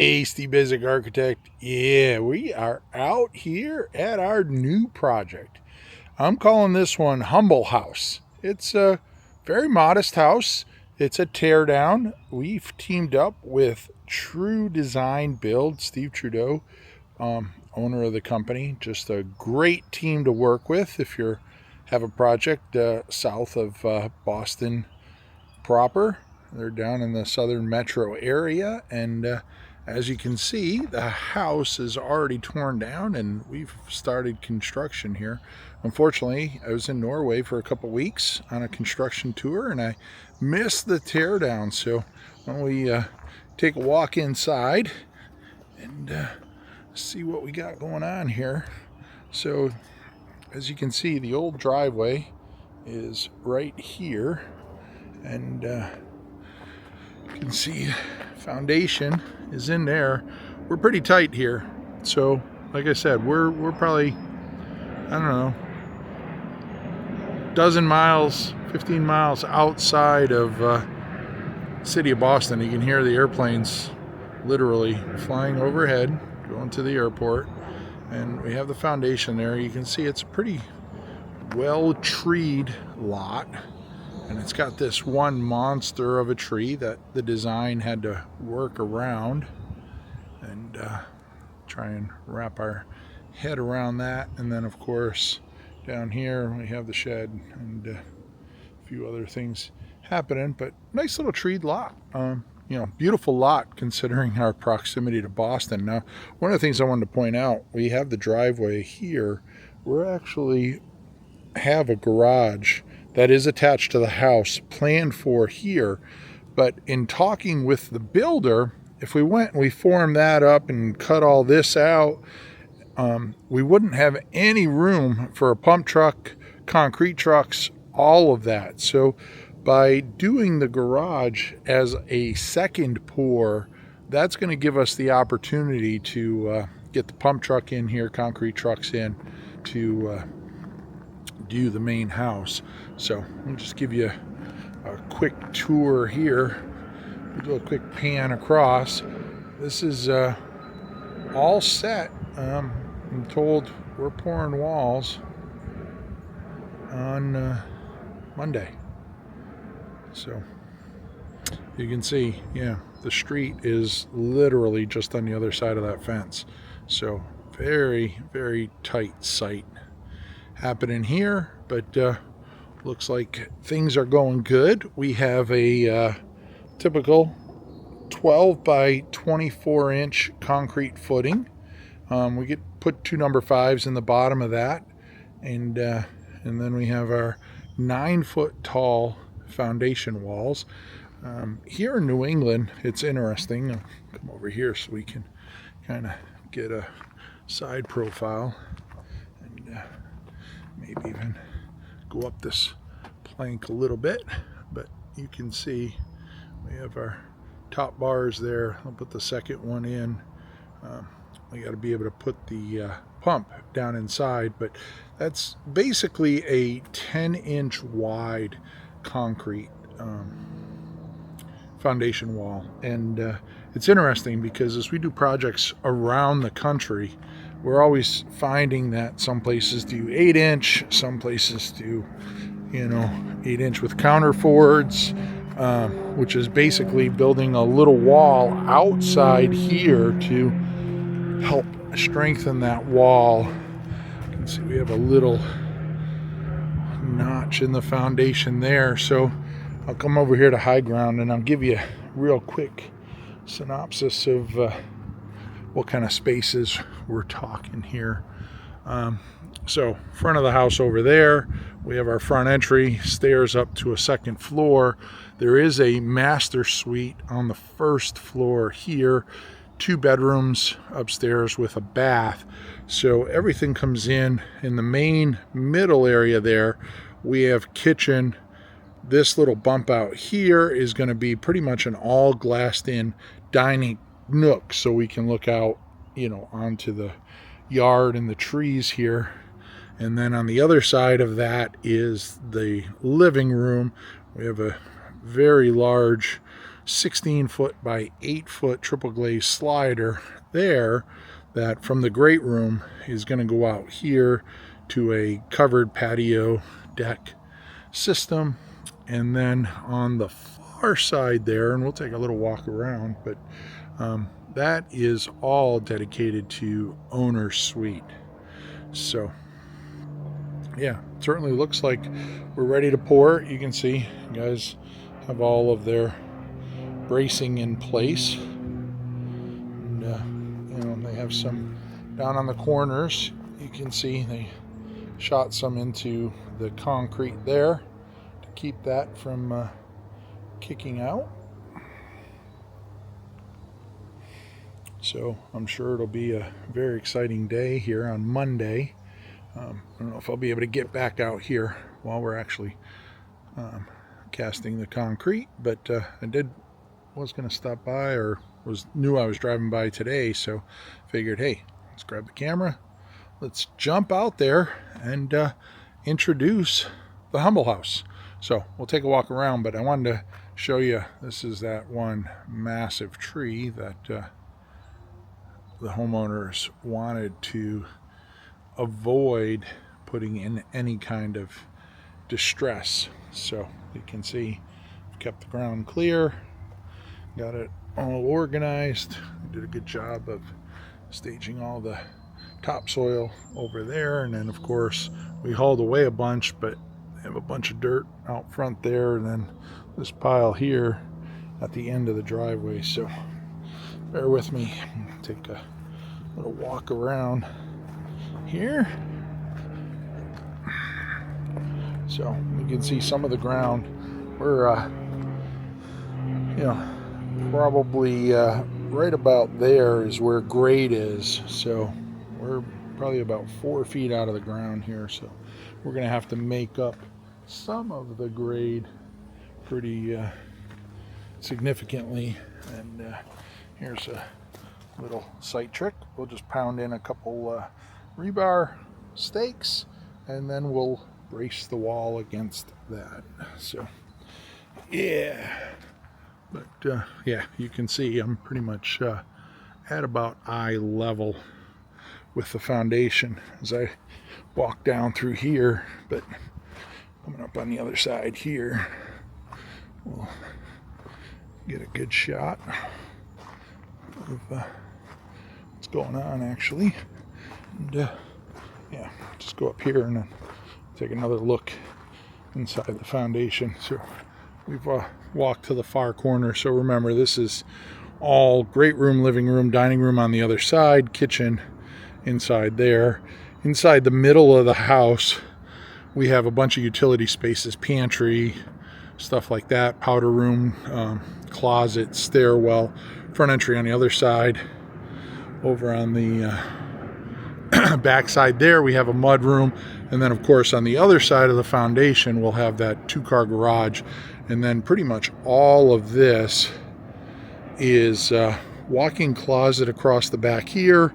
Hey, Steve Bizik, architect. Yeah, we are out here at our new project. I'm calling this one Humble House. It's a very modest house. It's a tear down. We've teamed up with True Design Build, Steve Trudeau, owner of the company. Just a great team to work with if you have a project south of Boston proper. They're down in the southern metro area, and as you can see, the house is already torn down and we've started construction here. Unfortunately, I was in Norway for a couple weeks on a construction tour and I missed the teardown. So why don't we take a walk inside and see what we got going on here. So as you can see, the old driveway is right here, and you can see foundation is in there. We're pretty tight here, so like I said, we're probably, I don't know, dozen miles, 15 miles outside of city of Boston. You can hear the airplanes literally flying overhead going to the airport, and we have the foundation there. You can see it's a pretty well treed lot, and it's got this one monster of a tree that the design had to work around and try and wrap our head around that. And then of course down here we have the shed and a few other things happening, but nice little treed lot. Beautiful lot considering our proximity to Boston. Now, one of the things I wanted to point out, we have the driveway here. We're actually have a garage that is attached to the house planned for here, but in talking with the builder, if we went and we formed that up and cut all this out, we wouldn't have any room for a pump truck, concrete trucks, all of that. So by doing the garage as a second pour, that's going to give us the opportunity to get the pump truck in here, concrete trucks in, to do the main house. So I'll just give you a quick tour here. We'll do a quick pan across. This is all set. I'm told we're pouring walls on Monday. So you can see, yeah, the street is literally just on the other side of that fence. So very, very tight site happening here, but looks like things are going good. We have a typical 12 by 24 inch concrete footing. We get put 2 number 5s in the bottom of that, and then we have our 9-foot tall foundation walls. Here in New England, it's interesting. I'll come over here so we can kind of get a side profile and maybe even go up this plank a little bit, but you can see we have our top bars there. I'll put the second one in. We got to be able to put the pump down inside, but that's basically a 10-inch wide concrete foundation wall. And it's interesting because as we do projects around the country, we're always finding that some places do 8-inch, some places do 8-inch with counterforts, which is basically building a little wall outside here to help strengthen that wall. You can see we have a little notch in the foundation there. So I'll come over here to high ground and I'll give you a real quick synopsis of what kind of spaces we're talking here. So front of the house over there, we have our front entry, stairs up to a second floor. There is a master suite on the first floor here, 2 bedrooms upstairs with a bath. So everything comes in the main middle area there. We have kitchen. This little bump out here is going to be pretty much an all glassed in dining nook, so we can look out, onto the yard and the trees here. And then on the other side of that is the living room. We have a very large 16 foot by 8 foot triple glazed slider there that from the great room is going to go out here to a covered patio deck system. And then on the far side there, and we'll take a little walk around, but that is all dedicated to owner's suite. So yeah, certainly looks like we're ready to pour. You can see guys have all of their bracing in place, and you know, they have some down on the corners. You can see they shot some into the concrete there to keep that from kicking out. So I'm sure it'll be a very exciting day here on Monday. I don't know if I'll be able to get back out here while we're actually casting the concrete, but I was going to stop by, or knew I was driving by today, so figured, hey, let's grab the camera, let's jump out there and introduce the Humble House. So we'll take a walk around, but I wanted to show you, this is that one massive tree that the homeowners wanted to avoid putting in any kind of distress. So you can see I've kept the ground clear, got it all organized, did a good job of staging all the topsoil over there, and then of course we hauled away a bunch, but they have a bunch of dirt out front there, and then this pile here at the end of the driveway. So bear with me, take a little walk around here. So you can see some of the ground. We're you know, probably right about there is where grade is. So we're probably about 4 feet out of the ground here. So we're gonna have to make up some of the grade pretty significantly. And here's a little sight trick. We'll just pound in a couple rebar stakes, and then we'll brace the wall against that. So yeah, but yeah, you can see I'm pretty much at about eye level with the foundation as I walk down through here. But coming up on the other side here, we'll get a good shot of what's going on actually. And yeah, just go up here and then take another look inside the foundation. So we've walked to the far corner. So remember, this is all great room, living room, dining room on the other side, kitchen inside there. Inside the middle of the house, we have a bunch of utility spaces, pantry, stuff like that, powder room, closet, stairwell, front entry on the other side. Over on the backside there, we have a mud room, and then of course on the other side of the foundation we'll have that 2-car garage. And then pretty much all of this is walk-in closet across the back here,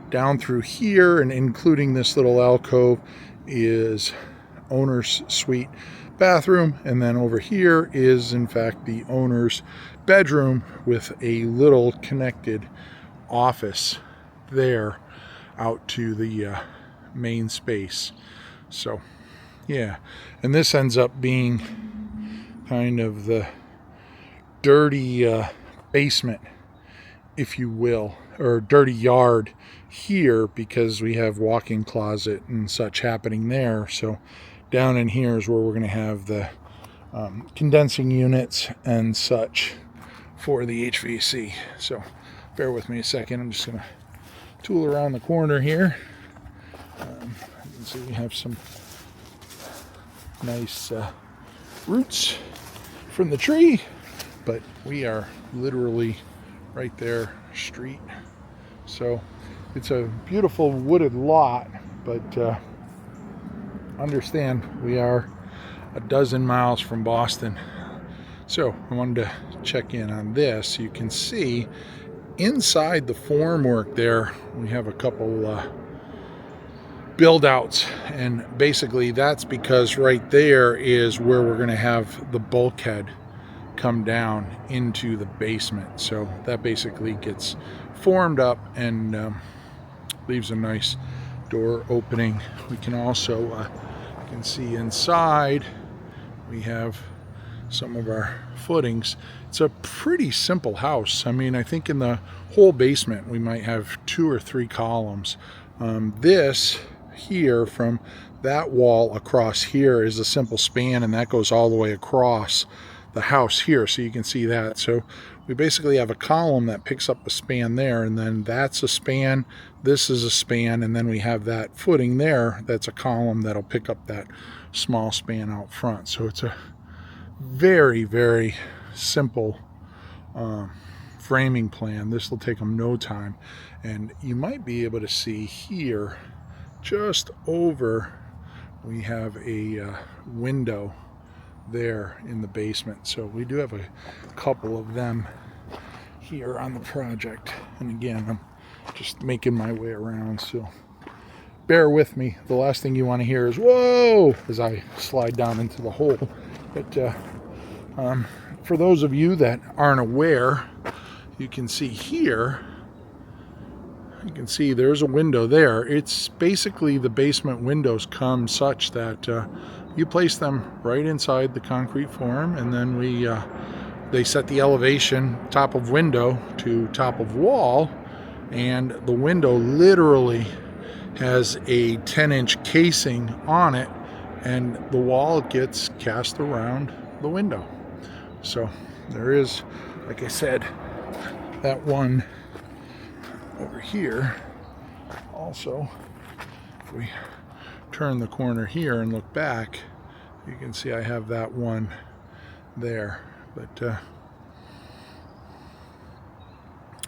down through here, and including this little alcove is owner's suite bathroom. And then over here is in fact the owner's bedroom with a little connected office there out to the main space. So yeah, and this ends up being kind of the dirty basement, if you will, or dirty yard here, because we have walk-in closet and such happening there. So down in here is where we're going to have the condensing units and such for the HVAC. So bear with me a second. I'm just going to tool around the corner here. You can see we have some nice roots from the tree, but we are literally right there, street. So it's a beautiful wooded lot, but understand we are a dozen miles from Boston. So I wanted to check in on this. You can see inside the formwork there, we have a couple build outs, and basically that's because right there is where we're going to have the bulkhead come down into the basement. So that basically gets formed up and leaves a nice door opening. We can also you can see inside we have some of our footings. It's a pretty simple house. I mean, I think in the whole basement we might have 2 or 3 columns. This here, from that wall across here, is a simple span, and that goes all the way across the house here, so you can see that. So we basically have a column that picks up a span there, and then that's a span, this is a span, and then we have that footing there that's a column that'll pick up that small span out front. So it's a very, very simple framing plan. This will take them no time. And you might be able to see here, just over, we have a window there in the basement. So we do have a couple of them here on the project. And again, I'm just making my way around, so bear with me. The last thing you want to hear is whoa as I slide down into the hole. But for those of you that aren't aware, you can see here, you can see there's a window there. It's basically, the basement windows come such that you place them right inside the concrete form, and then they set the elevation top of window to top of wall, and the window literally has a 10-inch casing on it, and the wall gets cast around the window. So there is, like I said, that one over here. Also, if we turn the corner here and look back, you can see I have that one there. But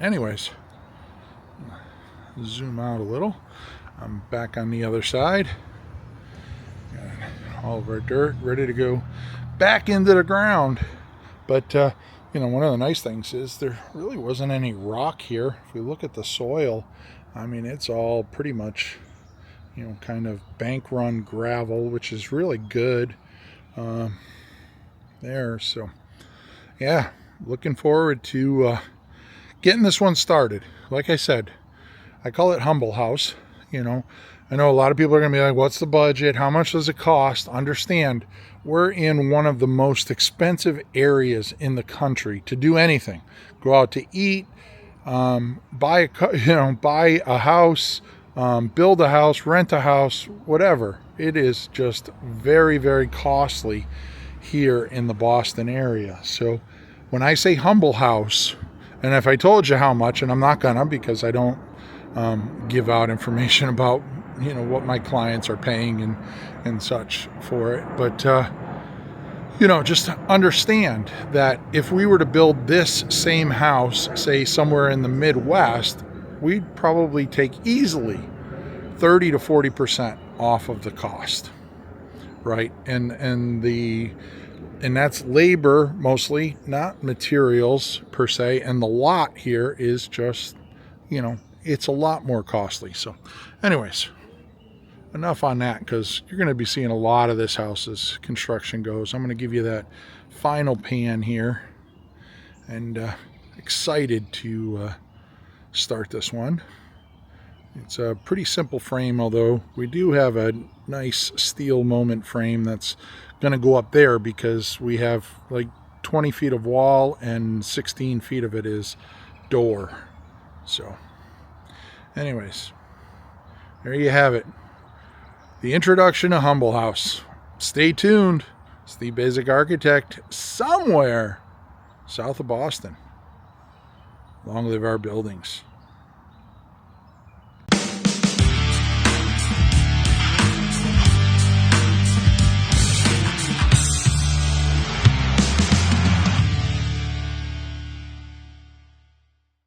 anyways, zoom out a little. I'm back on the other side. Got all of our dirt ready to go back into the ground. But you know, one of the nice things is there really wasn't any rock here. If we look at the soil, I mean, it's all pretty much, you know, kind of bank run gravel, which is really good there. So yeah, looking forward to getting this one started. Like I said, I call it Humble House. You know, I know a lot of people are gonna be like, what's the budget? How much does it cost? Understand, we're in one of the most expensive areas in the country to do anything. Go out to eat, buy a house, build a house, rent a house, whatever. It is just very, very costly here in the Boston area. So when I say Humble House, and if I told you how much, and I'm not gonna, because I don't give out information about, you know, what my clients are paying and such for it, but you know, just understand that if we were to build this same house, say somewhere in the Midwest, we'd probably take easily 30 to 40% off of the cost, right? And that's labor mostly, not materials per se. And the lot here is just, you know, it's a lot more costly. So anyways, enough on that, because you're going to be seeing a lot of this house as construction goes. I'm going to give you that final pan here, and excited to start this one. It's a pretty simple frame, although we do have a nice steel moment frame that's going to go up there, because we have like 20 feet of wall and 16 feet of it is door. So anyways, there you have it. The introduction to Humble House. Stay tuned. It's the Basic Architect, somewhere south of Boston. Long live our buildings.